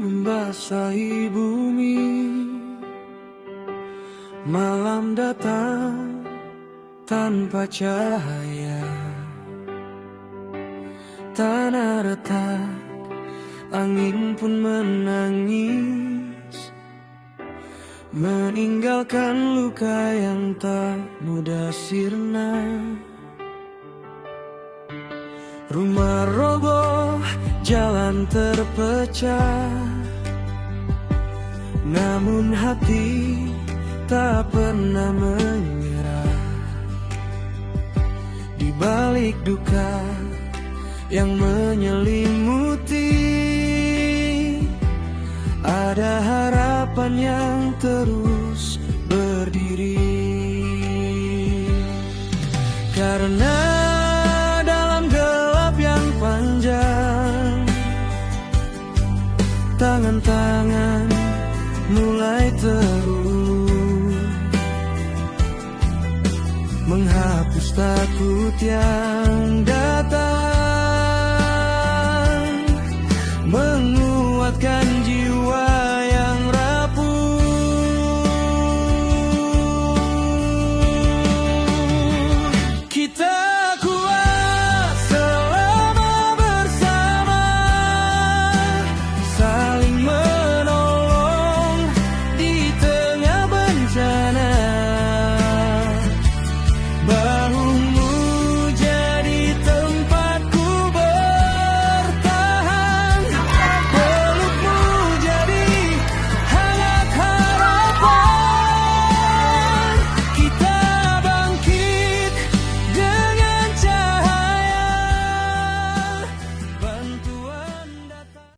membasahi bumi. Malam datang tanpa cahaya, tanah retak, angin pun menangis, meninggalkan luka yang tak mudah sirna. Rumah roboh, jalan terpecah, namun hati tak pernah menyerah. Di balik duka yang menyelimuti, ada harapan yang terus berdiri. Karena dalam gelap yang panjang, tangan-tangan mulai terulur, menghapus takut yang datang, menguatkan jiwa